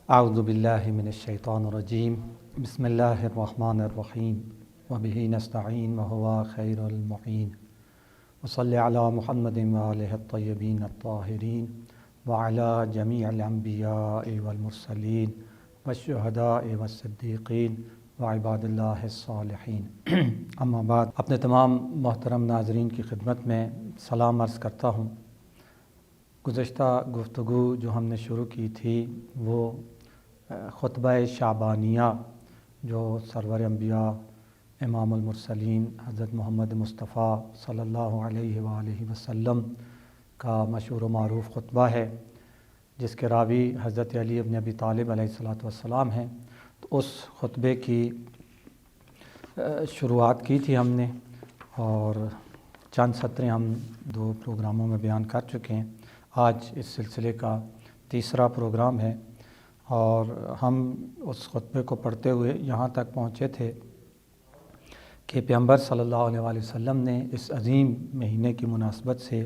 اعوذ باللہ من الشیطان الرجیم بسم اللہ الرحمن الرحیم وبہ نستعین وہو خیر المعین وصلی علی محمد وآلہ الطیبین الطاہرین وعلی جمیع الانبیاء والمرسلین والشہداء والصدیقین وعباد اللہ الصالحین اما بعد، اپنے تمام محترم ناظرین کی خدمت میں سلام عرض کرتا ہوں۔ گزشتہ گفتگو جو ہم نے شروع کی تھی وہ خطبہ شعبانیہ جو سرور انبیاء امام المرسلین حضرت محمد مصطفیٰ صلی اللہ علیہ وآلہ وسلم کا مشہور و معروف خطبہ ہے، جس کے راوی حضرت علی ابن ابی طالب علیہ السلام ہیں۔ تو اس خطبے کی شروعات کی تھی ہم نے، اور چند سطریں ہم 2 پروگراموں میں بیان کر چکے ہیں۔ آج اس سلسلے کا تیسرا پروگرام ہے، اور ہم اس خطبے کو پڑھتے ہوئے یہاں تک پہنچے تھے کہ پیغمبر صلی اللہ علیہ وآلہ وسلم نے اس عظیم مہینے کی مناسبت سے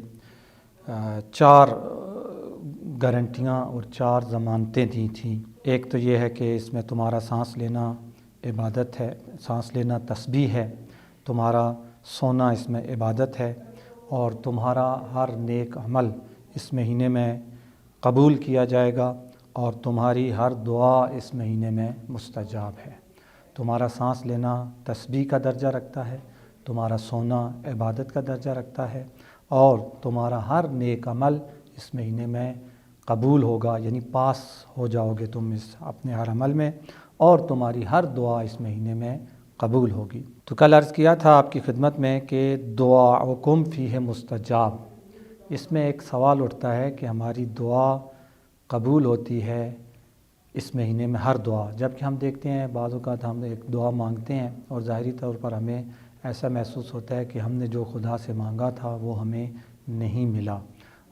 4 گارنٹیاں اور 4 ضمانتیں دی تھیں۔ ایک تو یہ ہے کہ اس میں تمہارا سانس لینا عبادت ہے، سانس لینا تسبیح ہے، تمہارا سونا اس میں عبادت ہے، اور تمہارا ہر نیک عمل اس مہینے میں قبول کیا جائے گا، اور تمہاری ہر دعا اس مہینے میں مستجاب ہے۔ تمہارا سانس لینا تسبیح کا درجہ رکھتا ہے، تمہارا سونا عبادت کا درجہ رکھتا ہے، اور تمہارا ہر نیک عمل اس مہینے میں قبول ہوگا، یعنی پاس ہو جاؤ گے تم اس اپنے ہر عمل میں، اور تمہاری ہر دعا اس مہینے میں قبول ہوگی۔ تو کل عرض کیا تھا آپ کی خدمت میں کہ دعاؤکم فیہ مستجاب، اس میں ایک سوال اٹھتا ہے کہ ہماری دعا قبول ہوتی ہے اس مہینے میں ہر دعا، جبکہ ہم دیکھتے ہیں بعض اوقات ہم ایک دعا مانگتے ہیں اور ظاہری طور پر ہمیں ایسا محسوس ہوتا ہے کہ ہم نے جو خدا سے مانگا تھا وہ ہمیں نہیں ملا،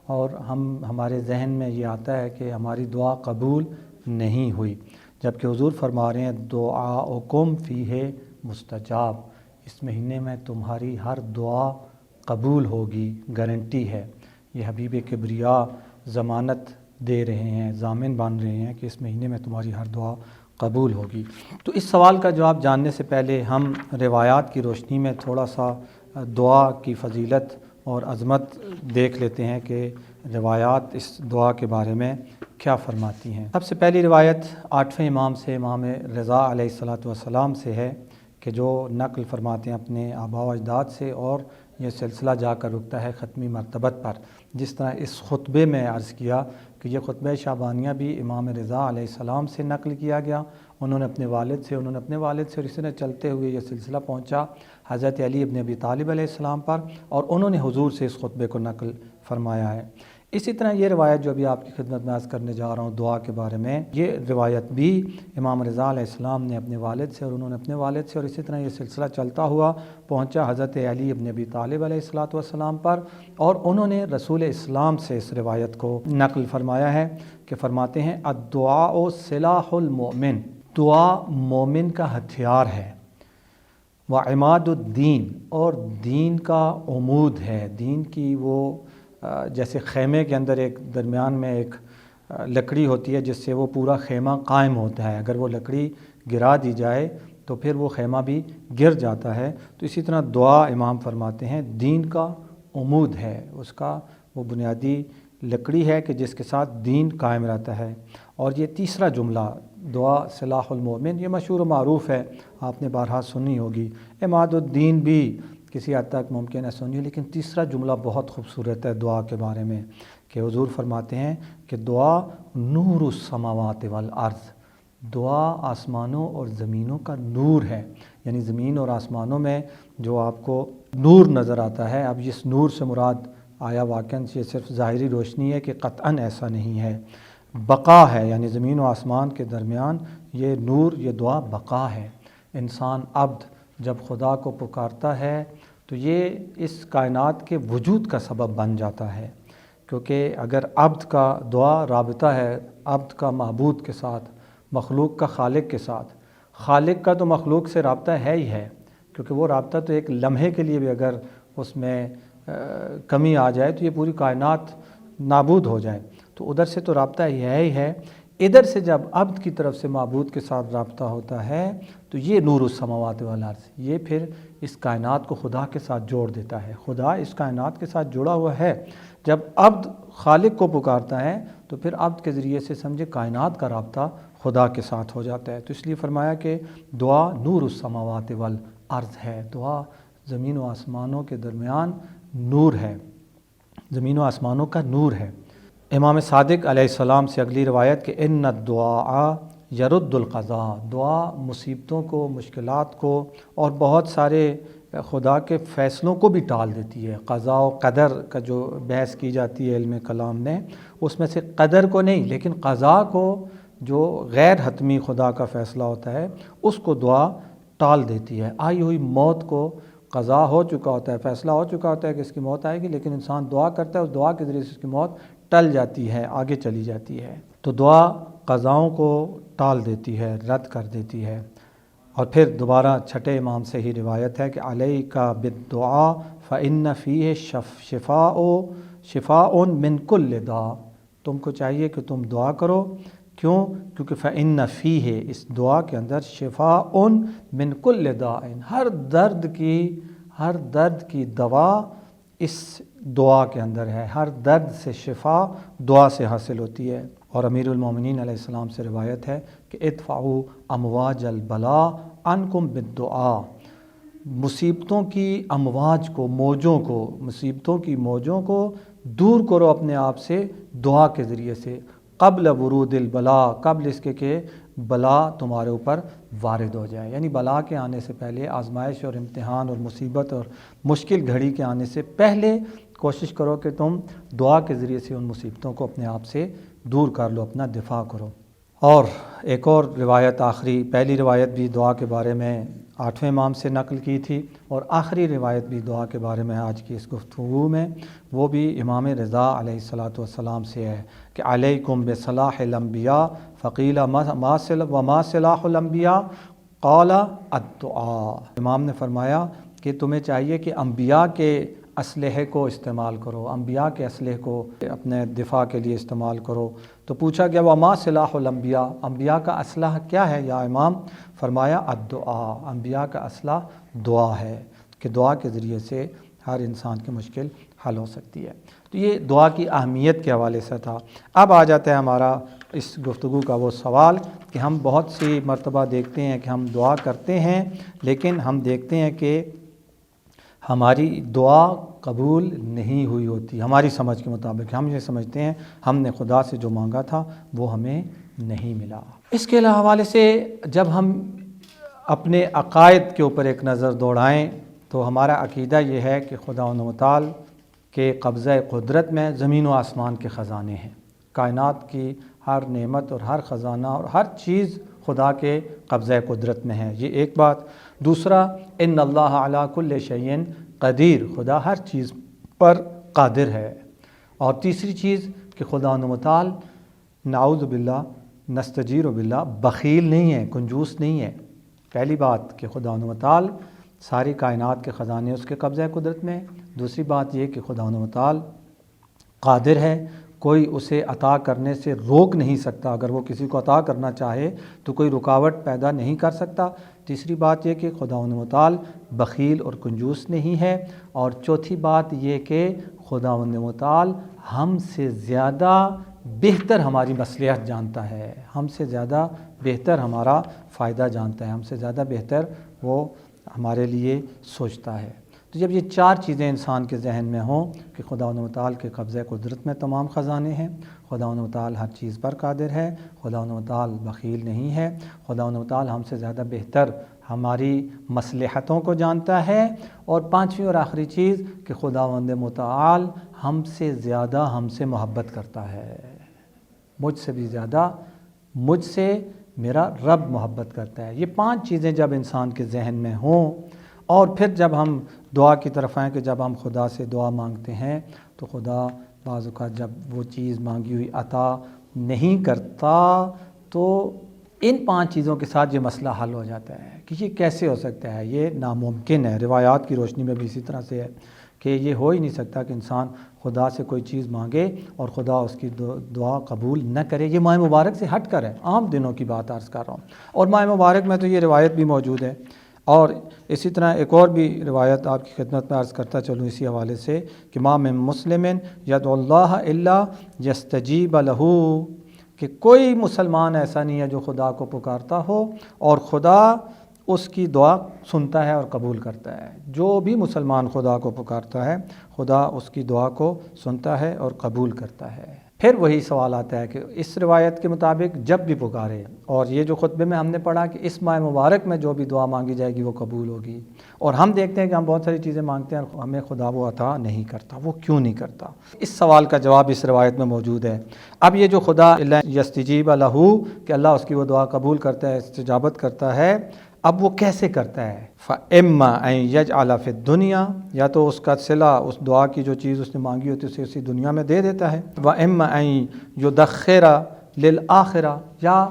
اور ہمارے ذہن میں یہ آتا ہے کہ ہماری دعا قبول نہیں ہوئی، جبکہ حضور فرما رہے ہیں دعاؤکم فیہ مستجاب، اس مہینے میں تمہاری ہر دعا قبول ہوگی، گارنٹی ہے۔ یہ حبیب کبریا ضمانت دے رہے ہیں، ضامن بن رہے ہیں کہ اس مہینے میں تمہاری ہر دعا قبول ہوگی۔ تو اس سوال کا جواب جاننے سے پہلے ہم روایات کی روشنی میں تھوڑا سا دعا کی فضیلت اور عظمت دیکھ لیتے ہیں کہ روایات اس دعا کے بارے میں کیا فرماتی ہیں۔ سب سے پہلی روایت 8ویں امام سے، امام رضا علیہ السلام سے ہے، کہ جو نقل فرماتے ہیں اپنے آباء و اجداد سے، اور یہ سلسلہ جا کر رکتا ہے ختمی مرتبت پر۔ جس طرح اس خطبے میں عرض کیا کہ یہ خطبہ شعبانیہ بھی امام رضا علیہ السلام سے نقل کیا گیا، انہوں نے اپنے والد سے، اور اس طرح چلتے ہوئے یہ سلسلہ پہنچا حضرت علی ابن ابی طالب علیہ السلام پر، اور انہوں نے حضور سے اس خطبے کو نقل فرمایا ہے۔ اسی طرح یہ روایت جو ابھی آپ کی خدمت میں عرض کرنے جا رہا ہوں دعا کے بارے میں، یہ روایت بھی امام رضا علیہ السلام نے اپنے والد سے، اور انہوں نے اپنے والد سے، اور اسی طرح یہ سلسلہ چلتا ہوا پہنچا حضرت علی ابن ابی طالب علیہ السلام پر، اور انہوں نے رسول اسلام سے اس روایت کو نقل فرمایا ہے کہ فرماتے ہیں الدعاء سلاح المؤمن، دعا مومن کا ہتھیار ہے، وعماد الدین، اور دین کا عمود ہے، دین کی وہ جیسے خیمے کے اندر ایک درمیان میں ایک لکڑی ہوتی ہے جس سے وہ پورا خیمہ قائم ہوتا ہے، اگر وہ لکڑی گرا دی جائے تو پھر وہ خیمہ بھی گر جاتا ہے، تو اسی طرح دعا امام فرماتے ہیں دین کا عمود ہے، اس کا وہ بنیادی لکڑی ہے کہ جس کے ساتھ دین قائم رہتا ہے۔ اور یہ تیسرا جملہ دعا سلاح المؤمن، یہ مشہور و معروف ہے، آپ نے بارہا سنی ہوگی۔ عماد الدین بھی کسی حد تک ممکن ہے سنی، لیکن تیسرا جملہ بہت خوبصورت ہے دعا کے بارے میں، کہ حضور فرماتے ہیں کہ دعا نور السماوات والارض، دعا آسمانوں اور زمینوں کا نور ہے، یعنی زمین اور آسمانوں میں جو آپ کو نور نظر آتا ہے، اب اس نور سے مراد آیا واقعاً یہ صرف ظاہری روشنی ہے کہ قطعاً ایسا نہیں ہے، بقا ہے، یعنی زمین و آسمان کے درمیان یہ نور، یہ دعا بقا ہے۔ انسان عبد جب خدا کو پکارتا ہے تو یہ اس کائنات کے وجود کا سبب بن جاتا ہے، کیونکہ اگر عبد کا دعا رابطہ ہے عبد کا معبود کے ساتھ، مخلوق کا خالق کے ساتھ، خالق کا تو مخلوق سے رابطہ ہے ہی ہے، کیونکہ وہ رابطہ تو ایک لمحے کے لیے بھی اگر اس میں کمی آ جائے تو یہ پوری کائنات نابود ہو جائے، تو ادھر سے تو رابطہ ہی ہے، ادھر سے جب عبد کی طرف سے معبود کے ساتھ رابطہ ہوتا ہے تو یہ نور السماوات والارض، یہ پھر اس کائنات کو خدا کے ساتھ جوڑ دیتا ہے۔ خدا اس کائنات کے ساتھ جڑا ہوا ہے۔ جب عبد خالق کو پکارتا ہے تو پھر عبد کے ذریعے سے سمجھے کائنات کا رابطہ خدا کے ساتھ ہو جاتا ہے۔ تو اس لیے فرمایا کہ دعا نور السماوات والارض ہے، دعا زمین و آسمانوں کے درمیان نور ہے، زمین و آسمانوں کا نور ہے۔ امام صادق علیہ السلام سے اگلی روایت کہ ان الدعاء یرد القضاء، دعا مصیبتوں کو، مشکلات کو اور بہت سارے خدا کے فیصلوں کو بھی ٹال دیتی ہے۔ قضاء و قدر کا جو بحث کی جاتی ہے علم کلام میں، اس میں سے قدر کو نہیں لیکن قضاء کو، جو غیر حتمی خدا کا فیصلہ ہوتا ہے، اس کو دعا ٹال دیتی ہے۔ آئی ہوئی موت کو قضا ہو چکا ہوتا ہے، فیصلہ ہو چکا ہوتا ہے کہ اس کی موت آئے گی، لیکن انسان دعا کرتا ہے، اس دعا کے ذریعے سے اس کی موت ٹل جاتی ہے، آگے چلی جاتی ہے۔ تو دعا قضاؤں کو ٹال دیتی ہے، رد کر دیتی ہے۔ اور پھر دوبارہ چھٹے امام سے ہی روایت ہے کہ علیک بالدعاء فإن فیہ شفاء من کل داء، تم کو چاہیے کہ تم دعا کرو، کیوں؟ کیونکہ فإن فیہ، اس دعا کے اندر شفاء من کل داء، ہر درد کی دوا اس دعا کے اندر ہے، ہر درد سے شفا دعا سے حاصل ہوتی ہے۔ اور امیر المومنین علیہ السلام سے روایت ہے کہ ادفعوا امواج البلاء عنکم بالدعاء، مصیبتوں کی امواج کو، موجوں کو، مصیبتوں کی موجوں کو دور کرو اپنے آپ سے دعا کے ذریعے سے، قبل ورود البلاء، قبل اس کے کہ بلا تمہارے اوپر وارد ہو جائے، یعنی بلا کے آنے سے پہلے، آزمائش اور امتحان اور مصیبت اور مشکل گھڑی کے آنے سے پہلے کوشش کرو کہ تم دعا کے ذریعے سے ان مصیبتوں کو اپنے آپ سے دور کر لو، اپنا دفاع کرو۔ اور ایک اور روایت آخری، پہلی روایت بھی دعا کے بارے میں 8ویں امام سے نقل کی تھی، اور آخری روایت بھی دعا کے بارے میں آج کی اس گفتگو میں، وہ بھی امام رضا علیہ السلام سے ہے کہ علیکم بصلاح الانبیاء فقیل وما صلاح الانبیاء قال الدعاء، امام نے فرمایا کہ تمہیں چاہیے کہ انبیاء کے اسلحے کو استعمال کرو، انبیاء کے اسلحے کو اپنے دفاع کے لیے استعمال کرو۔ تو پوچھا گیا وما صلاح الانبیاء، انبیاء کا اسلحہ کیا ہے یا امام؟ فرمایا الدعاء، انبیاء کا اسلحہ دعا ہے، کہ دعا کے ذریعے سے ہر انسان کی مشکل حل ہو سکتی ہے۔ تو یہ دعا کی اہمیت کے حوالے سے تھا۔ اب آ جاتا ہے ہمارا اس گفتگو کا وہ سوال کہ ہم بہت سی مرتبہ دیکھتے ہیں کہ ہم دعا کرتے ہیں، لیکن ہم دیکھتے ہیں کہ ہماری دعا قبول نہیں ہوئی ہوتی ہماری سمجھ کے مطابق۔ ہم یہ سمجھتے ہیں ہم نے خدا سے جو مانگا تھا وہ ہمیں نہیں ملا۔ اس کے حوالے سے جب ہم اپنے عقائد کے اوپر ایک نظر دوڑائیں تو ہمارا عقیدہ یہ ہے کہ خدا متعال کے قبضہ قدرت میں زمین و آسمان کے خزانے ہیں، کائنات کی ہر نعمت اور ہر خزانہ اور ہر چیز خدا کے قبضہ قدرت میں ہے، یہ ایک بات۔ دوسرا ان اللہ علی کل شیء قدیر، خدا ہر چیز پر قادر ہے۔ اور تیسری چیز کہ خدا متعال نعوذ باللہ نستجیر باللہ بخیل نہیں ہے، کنجوس نہیں ہے۔ پہلی بات کہ خدا متعال ساری کائنات کے خزانے اس کے قبضہ قدرت میں۔ دوسری بات یہ کہ خدا متعال قادر ہے، کوئی اسے عطا کرنے سے روک نہیں سکتا، اگر وہ کسی کو عطا کرنا چاہے تو کوئی رکاوٹ پیدا نہیں کر سکتا۔ تیسری بات یہ کہ خدا متعال بخیل اور کنجوس نہیں ہے۔ اور چوتھی بات یہ کہ خدا متعال ہم سے زیادہ بہتر ہماری مصلحت جانتا ہے، ہم سے زیادہ بہتر ہمارا فائدہ جانتا ہے، ہم سے زیادہ بہتر وہ ہمارے لیے سوچتا ہے۔ تو جب یہ چار چیزیں انسان کے ذہن میں ہوں کہ خدا متعال کے قبضہ قدرت میں تمام خزانے ہیں، خدا متعال ہر چیز پر قادر ہے، خدا متعال بخیل نہیں ہے، خدا متعال ہم سے زیادہ بہتر ہماری مصلحتوں کو جانتا ہے، اور پانچویں اور آخری چیز کہ خدا متعال ہم سے زیادہ ہم سے محبت کرتا ہے، مجھ سے بھی زیادہ مجھ سے میرا رب محبت کرتا ہے۔ یہ پانچ چیزیں جب انسان کے ذہن میں ہوں، اور پھر جب ہم دعا کی طرف آئیں کہ جب ہم خدا سے دعا مانگتے ہیں تو خدا بعض اوقات جب وہ چیز مانگی ہوئی عطا نہیں کرتا تو ان پانچ چیزوں کے ساتھ یہ مسئلہ حل ہو جاتا ہے کہ یہ کیسے ہو سکتا ہے، یہ ناممکن ہے۔ روایات کی روشنی میں بھی اسی طرح سے ہے کہ یہ ہو ہی نہیں سکتا کہ انسان خدا سے کوئی چیز مانگے اور خدا اس کی دعا قبول نہ کرے۔ یہ ماہ مبارک سے ہٹ کر ہے، عام دنوں کی بات عرض کر رہا ہوں، اور ماہ مبارک میں تو یہ روایت بھی موجود ہے۔ اور اسی طرح ایک اور بھی روایت آپ کی خدمت میں عرض کرتا چلوں اسی حوالے سے کہ ما من مسلم یدعو اللہ الا یستجیب لہ، کہ کوئی مسلمان ایسا نہیں ہے جو خدا کو پکارتا ہو اور خدا اس کی دعا سنتا ہے اور قبول کرتا ہے۔ جو بھی مسلمان خدا کو پکارتا ہے خدا اس کی دعا کو سنتا ہے اور قبول کرتا ہے۔ پھر وہی سوال آتا ہے کہ اس روایت کے مطابق جب بھی پکارے، اور یہ جو خطبے میں ہم نے پڑھا کہ اس ماہ مبارک میں جو بھی دعا مانگی جائے گی وہ قبول ہوگی، اور ہم دیکھتے ہیں کہ ہم بہت ساری چیزیں مانگتے ہیں اور ہمیں خدا وہ عطا نہیں کرتا۔ وہ کیوں نہیں کرتا؟ اس سوال کا جواب اس روایت میں موجود ہے۔ اب یہ جو خدا یستجیب لہ کہ اللہ اس کی وہ دعا قبول کرتا ہے، استجابت کرتا ہے، اب وہ کیسے کرتا ہے؟ فَإِمَّا أَن يَجْعَلَ فِي الدُّنْيَا، یا تو اس کا صلہ اس دعا کی جو چیز اس نے مانگی ہوتی ہے اسے اسی دنیا میں دے دیتا ہے، وَإِمَّا أَن يُدَخِّرَ لِلْآخِرَةِ، یا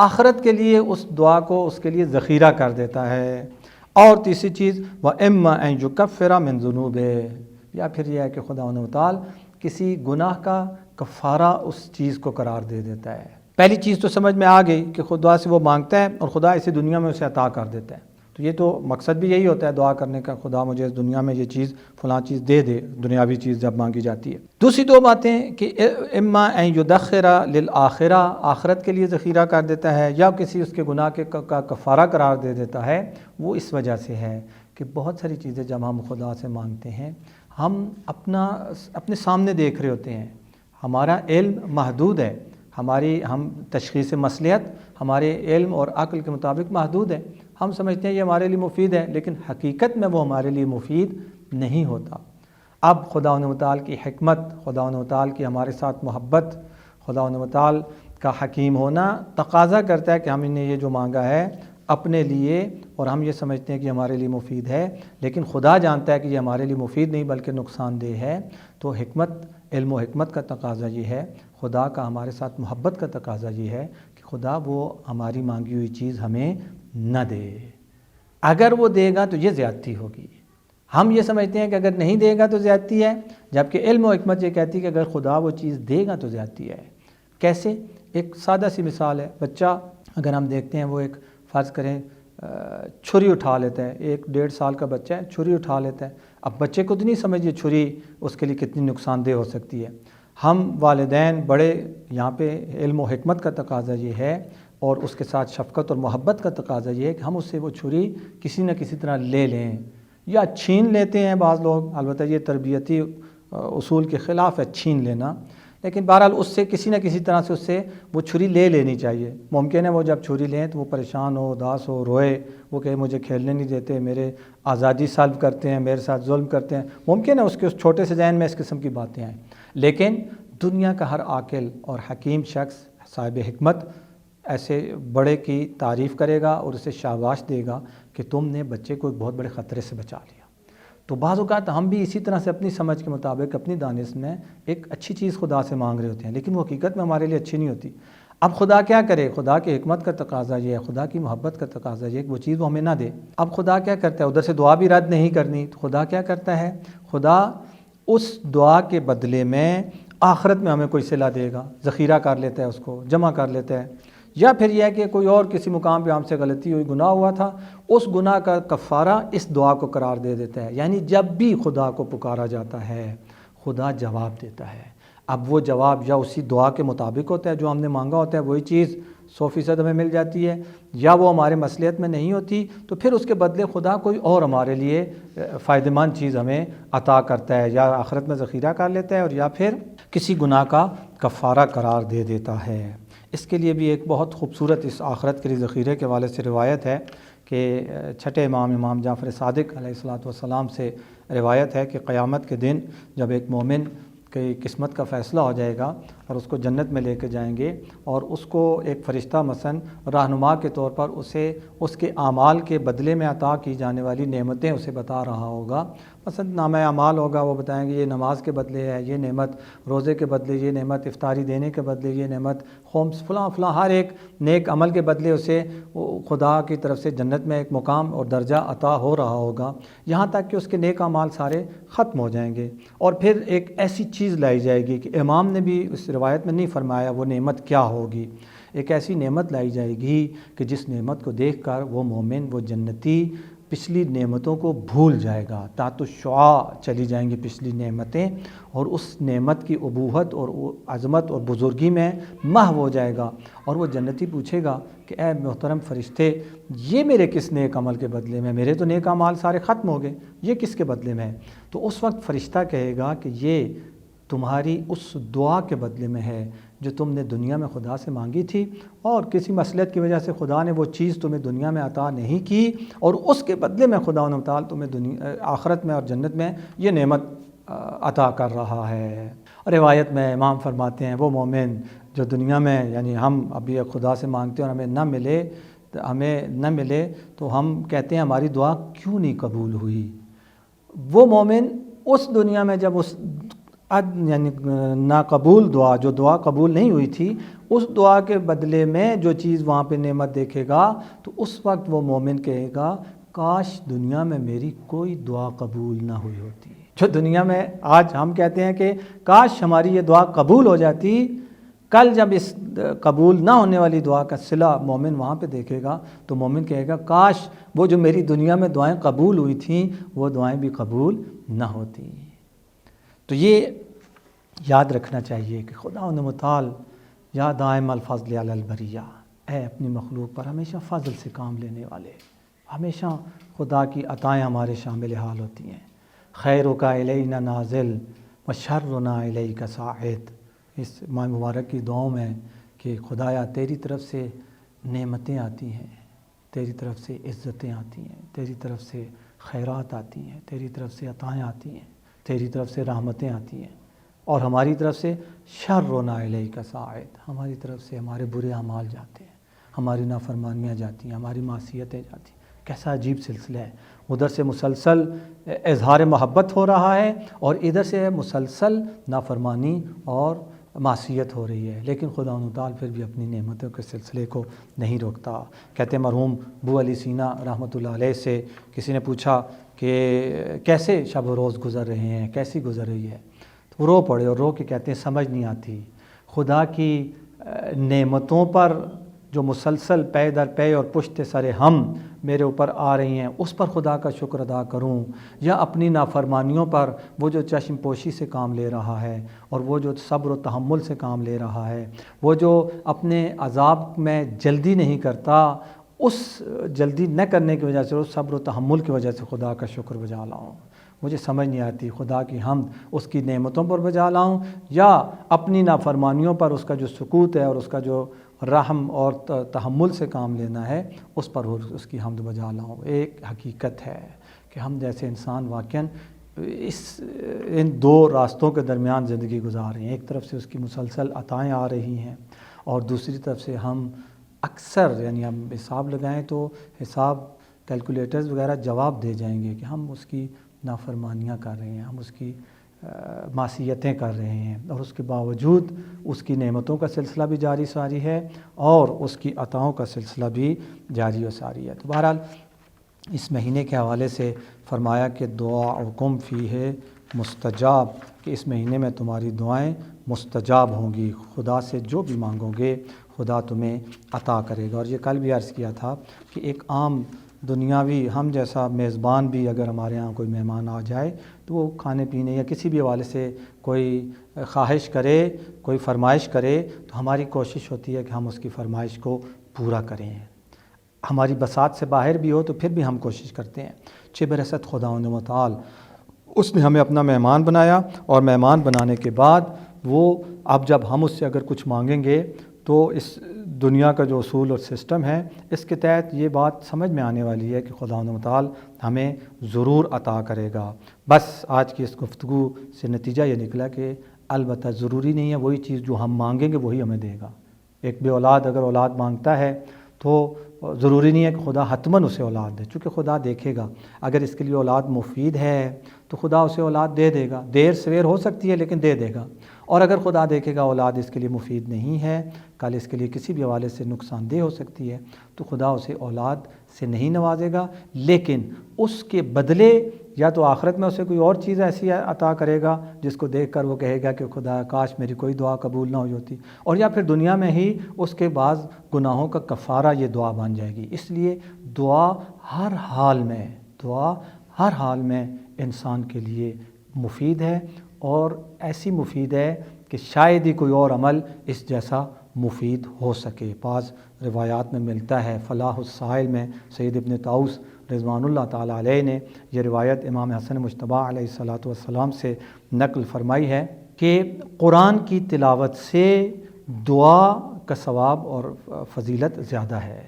آخرت کے لیے اس دعا کو اس کے لیے ذخیرہ کر دیتا ہے، اور تیسری چیز وَإِمَّا أَن يُكَفِّرَ مِن ذُنُوبِهِ، یا پھر یہ ہے کہ خدا و تعالی کسی گناہ کا کفارہ اس چیز کو قرار دے دیتا ہے۔ پہلی چیز تو سمجھ میں آ گئی کہ خدا سے وہ مانگتا ہے اور خدا اسی دنیا میں اسے عطا کر دیتا ہے، تو یہ تو مقصد بھی یہی ہوتا ہے دعا کرنے کا، خدا مجھے اس دنیا میں یہ چیز فلاں چیز دے دے، دنیاوی چیز جب مانگی جاتی ہے۔ دوسری دو باتیں کہ اما ان یدخر للآخرہ، آخرت کے لیے ذخیرہ کر دیتا ہے، یا کسی اس کے گناہ کا کفارہ قرار دے دیتا ہے، وہ اس وجہ سے ہے کہ بہت ساری چیزیں جب ہم خدا سے مانگتے ہیں ہم اپنے سامنے دیکھ رہے ہوتے ہیں، ہمارا علم محدود ہے، ہم تشخیص مصلحت ہمارے علم اور عقل کے مطابق محدود ہے، ہم سمجھتے ہیں یہ ہمارے لیے مفید ہے، لیکن حقیقت میں وہ ہمارے لیے مفید نہیں ہوتا۔ اب خدا و تعالی کی حکمت، خدا و تعالی کی ہمارے ساتھ محبت، خدا و تعالی کا حکیم ہونا تقاضا کرتا ہے کہ ہم نے یہ جو مانگا ہے اپنے لیے، اور ہم یہ سمجھتے ہیں کہ ہمارے لیے مفید ہے، لیکن خدا جانتا ہے کہ یہ ہمارے لیے مفید نہیں بلکہ نقصان دہ ہے۔ تو حکمت، علم و حکمت کا تقاضا یہ ہے، خدا کا ہمارے ساتھ محبت کا تقاضا یہ ہے کہ خدا وہ ہماری مانگی ہوئی چیز ہمیں نہ دے۔ اگر وہ دے گا تو یہ زیادتی ہوگی، ہم یہ سمجھتے ہیں کہ اگر نہیں دے گا تو زیادتی ہے، جبکہ علم و حکمت یہ کہتی ہے کہ اگر خدا وہ چیز دے گا تو زیادتی ہے۔ کیسے؟ ایک سادہ سی مثال ہے، بچہ اگر ہم دیکھتے ہیں وہ ایک فرض کریں چھری اٹھا لیتا ہے، 1-1.5 سال کا بچہ ہے، چھری اٹھا لیتا ہے۔ اب بچے کو تو نہیں سمجھ یہ چھری اس کے لیے کتنی نقصان دہ ہو سکتی ہے۔ ہم والدین بڑے یہاں پہ علم و حکمت کا تقاضا یہ ہے، اور اس کے ساتھ شفقت اور محبت کا تقاضا یہ ہے کہ ہم اس سے وہ چھری کسی نہ کسی طرح لے لیں، یا چھین لیتے ہیں بعض لوگ، البتہ یہ تربیتی اصول کے خلاف ہے چھین لینا، لیکن بہرحال اس سے کسی نہ کسی طرح سے اس سے وہ چھری لے لینی چاہیے۔ ممکن ہے وہ جب چھری لیں تو وہ پریشان ہو، اداس ہو، روئے، وہ کہے مجھے کھیلنے نہیں دیتے، میرے آزادی سلب کرتے ہیں، میرے ساتھ ظلم کرتے ہیں، ممکن ہے اس کے اس چھوٹے سے ذہن میں اس قسم کی باتیں آئیں، لیکن دنیا کا ہر عاقل اور حکیم شخص صاحب حکمت ایسے بڑے کی تعریف کرے گا اور اسے شاباش دے گا کہ تم نے بچے کو ایک بہت بڑے خطرے سے بچا لیا۔ تو بعض اوقات ہم بھی اسی طرح سے اپنی سمجھ کے مطابق اپنی دانش میں ایک اچھی چیز خدا سے مانگ رہے ہوتے ہیں، لیکن وہ حقیقت میں ہمارے لیے اچھی نہیں ہوتی۔ اب خدا کیا کرے؟ خدا کی حکمت کا تقاضا یہ ہے، خدا کی محبت کا تقاضا یہ ہے کہ وہ چیز وہ ہمیں نہ دے۔ اب خدا کیا کرتا ہے؟ ادھر سے دعا بھی رد نہیں کرنی، تو خدا کیا کرتا ہے؟ خدا اس دعا کے بدلے میں آخرت میں ہمیں کوئی صلہ دے گا، ذخیرہ کر لیتا ہے، اس کو جمع کر لیتا ہے، یا پھر یہ ہے کہ کوئی اور کسی مقام پہ ہم سے غلطی ہوئی، گناہ ہوا تھا، اس گناہ کا کفارہ اس دعا کو قرار دے دیتا ہے۔ یعنی جب بھی خدا کو پکارا جاتا ہے خدا جواب دیتا ہے۔ اب وہ جواب یا اسی دعا کے مطابق ہوتا ہے جو ہم نے مانگا ہوتا ہے، وہی چیز 100% ہمیں مل جاتی ہے، یا وہ ہمارے مصلحت میں نہیں ہوتی تو پھر اس کے بدلے خدا کوئی اور ہمارے لیے فائدہ مند چیز ہمیں عطا کرتا ہے، یا آخرت میں ذخیرہ کر لیتا ہے، اور یا پھر کسی گناہ کا کفارہ قرار دے دیتا ہے۔ اس کے لیے بھی ایک بہت خوبصورت اس آخرت کے لیے ذخیرے کے حوالے سے روایت ہے کہ چھٹے امام جعفر صادق علیہ الصلوۃ والسلام سے روایت ہے کہ قیامت کے دن جب ایک مومن کی قسمت کا فیصلہ ہو جائے گا اور اس کو جنت میں لے کے جائیں گے، اور اس کو ایک فرشتہ مثلا رہنما کے طور پر اسے اس کے اعمال کے بدلے میں عطا کی جانے والی نعمتیں اسے بتا رہا ہوگا، مثلا نامہ اعمال ہوگا، وہ بتائیں گے یہ نماز کے بدلے ہے، یہ نعمت روزے کے بدلے، یہ نعمت افطاری دینے کے بدلے، یہ نعمت خمس فلاں فلاں، ہر ایک نیک عمل کے بدلے اسے خدا کی طرف سے جنت میں ایک مقام اور درجہ عطا ہو رہا ہوگا، یہاں تک کہ اس کے نیک اعمال سارے ختم ہو جائیں گے۔ اور پھر ایک ایسی چیز لائی جائے گی کہ امام نے بھی اس روایت میں نہیں فرمایا وہ نعمت کیا ہوگی، ایک ایسی نعمت لائی جائے گی کہ جس نعمت کو دیکھ کر وہ مومن، وہ جنتی پچھلی نعمتوں کو بھول جائے گا، تحت الشعاع چلی جائیں گی پچھلی نعمتیں، اور اس نعمت کی ابوہت اور عظمت اور بزرگی میں محو ہو جائے گا۔ اور وہ جنتی پوچھے گا کہ اے محترم فرشتے، یہ میرے کس نیک عمل کے بدلے میں، میرے تو نیک اعمال سارے ختم ہو گئے، یہ کس کے بدلے میں ہے؟ تو اس وقت فرشتہ کہے گا کہ یہ تمہاری اس دعا کے بدلے میں ہے جو تم نے دنیا میں خدا سے مانگی تھی، اور کسی مصلحت کی وجہ سے خدا نے وہ چیز تمہیں دنیا میں عطا نہیں کی، اور اس کے بدلے میں خدا و تعالی تمہیں آخرت میں اور جنت میں یہ نعمت عطا کر رہا ہے۔ روایت میں امام فرماتے ہیں وہ مومن جو دنیا میں، یعنی ہم ابھی خدا سے مانگتے ہیں اور ہمیں نہ ملے تو ہم کہتے ہیں ہماری دعا کیوں نہیں قبول ہوئی، وہ مومن اس دنیا میں جب اس یعنی ناقبول دعا، جو دعا قبول نہیں ہوئی تھی، اس دعا کے بدلے میں جو چیز وہاں پہ نعمت دیکھے گا، تو اس وقت وہ مومن کہے گا کاش دنیا میں میری کوئی دعا قبول نہ ہوئی ہوتی۔ جو دنیا میں آج ہم کہتے ہیں کہ کاش ہماری یہ دعا قبول ہو جاتی، کل جب اس قبول نہ ہونے والی دعا کا صلہ مومن وہاں پہ دیکھے گا تو مومن کہے گا کاش وہ جو میری دنیا میں دعائیں قبول ہوئی تھیں وہ دعائیں بھی قبول نہ ہوتی۔ تو یہ یاد رکھنا چاہیے کہ خدا متعال یا دائم الفضل علی البریہ، اے اپنی مخلوق پر ہمیشہ فضل سے کام لینے والے، ہمیشہ خدا کی عطائیں ہمارے شامل حال ہوتی ہیں۔ خیرک الینا نازل وشرنا الیک صاعد، اس ماہ مبارک کی دعاؤں میں کہ خدایا تیری طرف سے نعمتیں آتی ہیں، تیری طرف سے عزتیں آتی ہیں، تیری طرف سے خیرات آتی ہیں، تیری طرف سے عطائیں آتی ہیں، تیری طرف سے رحمتیں آتی ہیں، اور ہماری طرف سے شرنا الیک صاعد، ہماری طرف سے ہمارے برے اعمال جاتے ہیں، ہماری نافرمانیاں جاتی ہیں، ہماری معصیتیں جاتی ہیں۔ کیسا عجیب سلسلہ ہے، ادھر سے مسلسل اظہار محبت ہو رہا ہے اور ادھر سے مسلسل نافرمانی اور معصیت ہو رہی ہے، لیکن خدا تعالیٰ پھر بھی اپنی نعمتوں کے سلسلے کو نہیں روکتا۔ کہتے ہیں مرحوم ابو علی سینا رحمۃ اللہ علیہ سے کسی نے پوچھا کہ کیسے شب و روز گزر رہے ہیں، کیسی گزر رہی ہے، تو وہ رو پڑے اور رو کے کہتے ہیں سمجھ نہیں آتی، خدا کی نعمتوں پر جو مسلسل پے در پے اور پشت سر ہم میرے اوپر آ رہی ہیں اس پر خدا کا شکر ادا کروں، یا اپنی نافرمانیوں پر وہ جو چشم پوشی سے کام لے رہا ہے اور وہ جو صبر و تحمل سے کام لے رہا ہے، وہ جو اپنے عذاب میں جلدی نہیں کرتا، اس جلدی نہ کرنے کی وجہ سے، اس صبر و تحمل کی وجہ سے خدا کا شکر بجا لاؤں۔ مجھے سمجھ نہیں آتی خدا کی حمد اس کی نعمتوں پر بجا لاؤں یا اپنی نافرمانیوں پر اس کا جو سکوت ہے اور اس کا جو رحم اور تحمل سے کام لینا ہے اس پر اس کی حمد بجا لاؤں۔ ایک حقیقت ہے کہ ہم جیسے انسان واقعاً ان دو راستوں کے درمیان زندگی گزار رہے ہیں، ایک طرف سے اس کی مسلسل عطائیں آ رہی ہیں اور دوسری طرف سے ہم اکثر، یعنی ہم حساب لگائیں تو حساب کیلکولیٹرز وغیرہ جواب دے جائیں گے کہ ہم اس کی نافرمانیاں کر رہے ہیں، ہم اس کی معصیتیں کر رہے ہیں، اور اس کے باوجود اس کی نعمتوں کا سلسلہ بھی جاری ساری ہے اور اس کی عطاؤں کا سلسلہ بھی جاری و ساری ہے۔ تو بہرحال اس مہینے کے حوالے سے فرمایا کہ دعاؤکم فیہ مستجاب، کہ اس مہینے میں تمہاری دعائیں مستجاب ہوں گی، خدا سے جو بھی مانگو گے خدا تمہیں عطا کرے گا۔ اور یہ کل بھی عرض کیا تھا کہ ایک عام دنیاوی ہم جیسا میزبان بھی اگر ہمارے ہاں کوئی مہمان آ جائے تو وہ کھانے پینے یا کسی بھی حوالے سے کوئی خواہش کرے، کوئی فرمائش کرے، تو ہماری کوشش ہوتی ہے کہ ہم اس کی فرمائش کو پورا کریں، ہماری بساط سے باہر بھی ہو تو پھر بھی ہم کوشش کرتے ہیں۔ چہ برست خداوند متعال اس نے ہمیں اپنا مہمان بنایا، اور مہمان بنانے کے بعد وہ اب جب ہم اس سے اگر کچھ مانگیں گے تو اس دنیا کا جو اصول اور سسٹم ہے اس کے تحت یہ بات سمجھ میں آنے والی ہے کہ خداوند متعال ہمیں ضرور عطا کرے گا۔ بس آج کی اس گفتگو سے نتیجہ یہ نکلا کہ البتہ ضروری نہیں ہے وہی چیز جو ہم مانگیں گے وہی ہمیں دے گا۔ ایک بے اولاد اگر اولاد مانگتا ہے تو ضروری نہیں ہے کہ خدا حتماً اسے اولاد دے، چونکہ خدا دیکھے گا، اگر اس کے لیے اولاد مفید ہے تو خدا اسے اولاد دے دے گا، دیر سویر ہو سکتی ہے لیکن دے دے گا۔ اور اگر خدا دیکھے گا اولاد اس کے لیے مفید نہیں ہے، کل اس کے لیے کسی بھی حوالے سے نقصان دہ ہو سکتی ہے، تو خدا اسے اولاد سے نہیں نوازے گا، لیکن اس کے بدلے یا تو آخرت میں اسے کوئی اور چیز ایسی عطا کرے گا جس کو دیکھ کر وہ کہے گا کہ خدا کاش میری کوئی دعا قبول نہ ہوئی ہوتی، اور یا پھر دنیا میں ہی اس کے بعض گناہوں کا کفارہ یہ دعا بن جائے گی۔ اس لیے دعا ہر حال میں انسان کے لیے مفید ہے، اور ایسی مفید ہے کہ شاید ہی کوئی اور عمل اس جیسا مفید ہو سکے۔ بعض روایات میں ملتا ہے، فلاح السائل میں سید ابن طاؤس رضوان اللہ تعالیٰ علیہ نے یہ روایت امام حسن مجتبیٰ علیہ السلام سے نقل فرمائی ہے کہ قرآن کی تلاوت سے دعا کا ثواب اور فضیلت زیادہ ہے،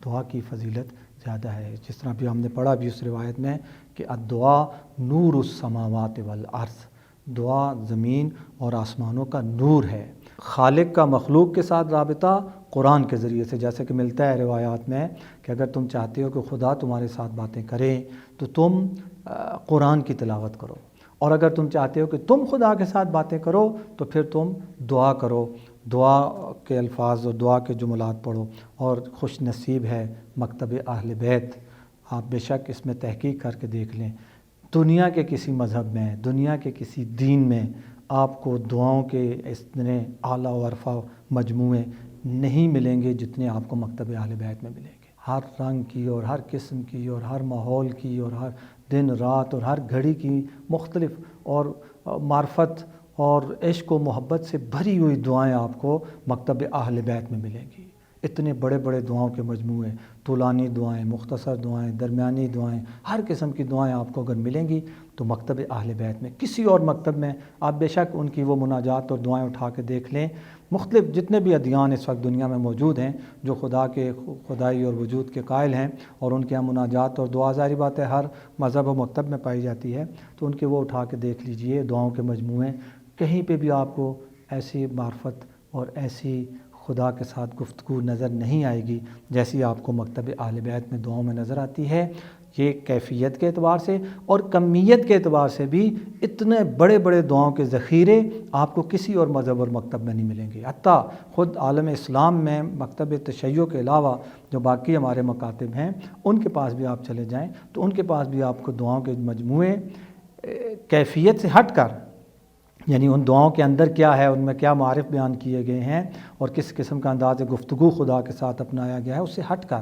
دعا کی فضیلت زیادہ ہے۔ جس طرح بھی ہم نے پڑھا بھی اس روایت میں کہ الدعا نور السماوات والارض، دعا زمین اور آسمانوں کا نور ہے۔ خالق کا مخلوق کے ساتھ رابطہ قرآن کے ذریعے سے، جیسے کہ ملتا ہے روایات میں کہ اگر تم چاہتے ہو کہ خدا تمہارے ساتھ باتیں کرے تو تم قرآن کی تلاوت کرو، اور اگر تم چاہتے ہو کہ تم خدا کے ساتھ باتیں کرو تو پھر تم دعا کرو، دعا کے الفاظ اور دعا کے جملات پڑھو۔ اور خوش نصیب ہے مکتب اہل بیت، آپ بے شک اس میں تحقیق کر کے دیکھ لیں، دنیا کے کسی مذہب میں، دنیا کے کسی دین میں آپ کو دعاؤں کے اتنے اعلیٰ و ارفع مجموعے نہیں ملیں گے جتنے آپ کو مکتب اہل بیت میں ملیں گے۔ ہر رنگ کی اور ہر قسم کی اور ہر ماحول کی اور ہر دن رات اور ہر گھڑی کی مختلف اور معرفت اور عشق و محبت سے بھری ہوئی دعائیں آپ کو مکتب اہل بیت میں ملیں گی۔ اتنے بڑے بڑے دعاؤں کے مجموعے، طولانی دعائیں، مختصر دعائیں، درمیانی دعائیں، ہر قسم کی دعائیں آپ کو اگر ملیں گی تو مکتب اہل بیت میں، کسی اور مکتب میں آپ بے شک ان کی وہ مناجات اور دعائیں اٹھا کے دیکھ لیں۔ مختلف جتنے بھی ادیان اس وقت دنیا میں موجود ہیں جو خدا کے خدائی اور وجود کے قائل ہیں، اور ان کے یہاں مناجات اور دعا ظاہری بات ہے ہر مذہب و مکتب میں پائی جاتی ہے، تو ان کے وہ اٹھا کے دیکھ لیجئے دعاؤں کے مجموعے، کہیں پہ بھی آپ کو ایسی معرفت اور ایسی خدا کے ساتھ گفتگو نظر نہیں آئے گی جیسی آپ کو مکتب اہل بیت میں دعاؤں میں نظر آتی ہے۔ یہ کیفیت کے اعتبار سے اور کمیت کے اعتبار سے بھی اتنے بڑے بڑے دعاؤں کے ذخیرے آپ کو کسی اور مذہب اور مکتب میں نہیں ملیں گے۔ حتیٰ خود عالم اسلام میں مکتب تشیع کے علاوہ جو باقی ہمارے مکاتب ہیں ان کے پاس بھی آپ چلے جائیں تو ان کے پاس بھی آپ کو دعاؤں کے مجموعے کیفیت سے ہٹ کر، یعنی ان دعاؤں کے اندر کیا ہے، ان میں کیا معارف بیان کیے گئے ہیں اور کس قسم کا انداز گفتگو خدا کے ساتھ اپنایا گیا ہے، اس سے ہٹ کر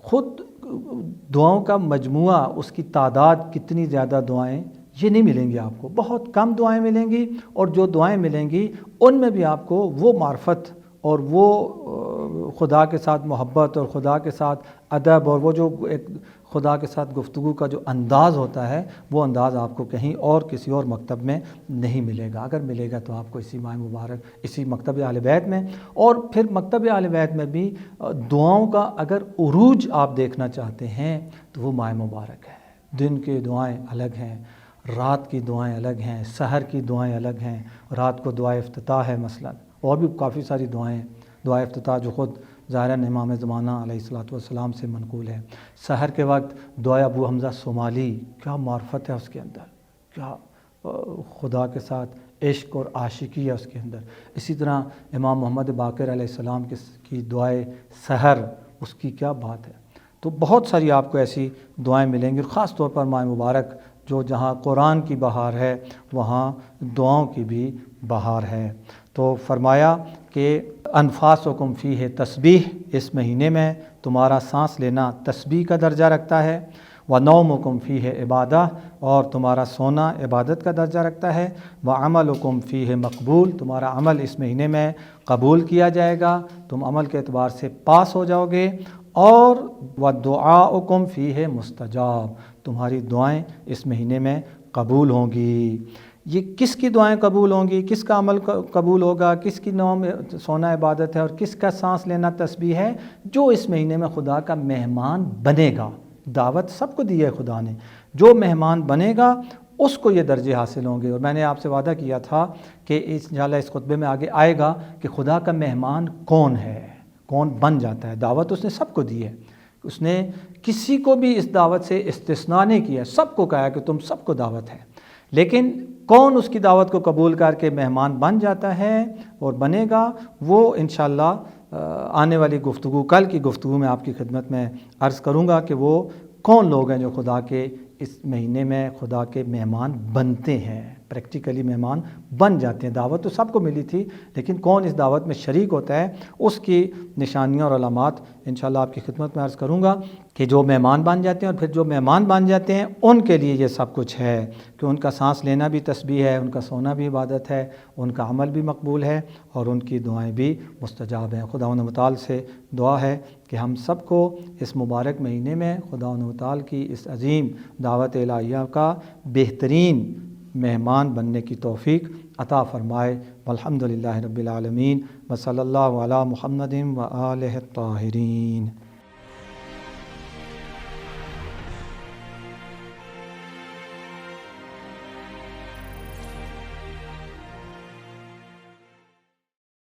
خود دعاؤں کا مجموعہ، اس کی تعداد کتنی زیادہ دعائیں، یہ نہیں ملیں گی آپ کو، بہت کم دعائیں ملیں گی، اور جو دعائیں ملیں گی ان میں بھی آپ کو وہ معرفت اور وہ خدا کے ساتھ محبت اور خدا کے ساتھ ادب اور وہ جو ایک خدا کے ساتھ گفتگو کا جو انداز ہوتا ہے وہ انداز آپ کو کہیں اور کسی اور مکتب میں نہیں ملے گا۔ اگر ملے گا تو آپ کو اسی ماہ مبارک، اسی مکتب اہل بیت میں، اور پھر مکتب اہل بیت میں بھی دعاؤں کا اگر عروج آپ دیکھنا چاہتے ہیں تو وہ ماہ مبارک ہے۔ دن کی دعائیں الگ ہیں، رات کی دعائیں الگ ہیں، سحر کی دعائیں الگ ہیں، رات کو دعائے افتتاح ہے مثلا، اور بھی کافی ساری دعائیں، دعائے افتتاح جو خود ظاہراً امام زمانہ علیہ السلام سے منقول ہے۔ سحر کے وقت دعائے ابو حمزہ صومالی، کیا معرفت ہے اس کے اندر، کیا خدا کے ساتھ عشق اور عاشقی ہے اس کے اندر۔ اسی طرح امام محمد باقر علیہ السلام کی دعائے سحر، اس کی کیا بات ہے۔ تو بہت ساری آپ کو ایسی دعائیں ملیں گی، خاص طور پر ماہ مبارک جو جہاں قرآن کی بہار ہے وہاں دعاؤں کی بھی بہار ہے۔ تو فرمایا کہ انفاسکم فیہ تسبیح، اس مہینے میں تمہارا سانس لینا تسبیح کا درجہ رکھتا ہے، ونومکم فیہ عبادہ، اور تمہارا سونا عبادت کا درجہ رکھتا ہے، وعملکم فیہ مقبول، تمہارا عمل اس مہینے میں قبول کیا جائے گا، تم عمل کے اعتبار سے پاس ہو جاؤ گے، اور ودعاؤکم فیہ مستجاب، تمہاری دعائیں اس مہینے میں قبول ہوں گی۔ یہ کس کی دعائیں قبول ہوں گی، کس کا عمل قبول ہوگا، کس کی نوم سونا عبادت ہے اور کس کا سانس لینا تسبیح ہے؟ جو اس مہینے میں خدا کا مہمان بنے گا۔ دعوت سب کو دی ہے خدا نے، جو مہمان بنے گا اس کو یہ درجے حاصل ہوں گے۔ اور میں نے آپ سے وعدہ کیا تھا کہ انشاءاللہ اس خطبے میں آگے آئے گا کہ خدا کا مہمان کون ہے، کون بن جاتا ہے۔ دعوت اس نے سب کو دی ہے اس نے کسی کو بھی اس دعوت سے استثناء نہیں کیا، سب کو کہا کہ تم سب کو دعوت ہے، لیکن کون اس کی دعوت کو قبول کر کے مہمان بن جاتا ہے اور بنے گا، وہ انشاءاللہ آنے والی گفتگو، کل کی گفتگو میں آپ کی خدمت میں عرض کروں گا کہ وہ کون لوگ ہیں جو خدا کے اس مہینے میں خدا کے مہمان بنتے ہیں، پریکٹیکلی مہمان بن جاتے ہیں۔ دعوت تو سب کو ملی تھی، لیکن کون اس دعوت میں شریک ہوتا ہے، اس کی نشانیاں اور علامات انشاءاللہ آپ کی خدمت میں عرض کروں گا کہ جو مہمان بن جاتے ہیں، اور پھر جو مہمان بن جاتے ہیں ان کے لیے یہ سب کچھ ہے کہ ان کا سانس لینا بھی تسبیح ہے، ان کا سونا بھی عبادت ہے، ان کا عمل بھی مقبول ہے، اور ان کی دعائیں بھی مستجاب ہیں۔ خداوند متعال سے دعا ہے کہ ہم سب کو اس مبارک مہینے میں خداوند متعال کی اس عظیم دعوت الہیہ کا بہترین مہمان بننے کی توفیق عطا فرمائے۔ والحمدللہ رب العالمین، وصلی اللہ علی محمد و آلہ الطاہرین۔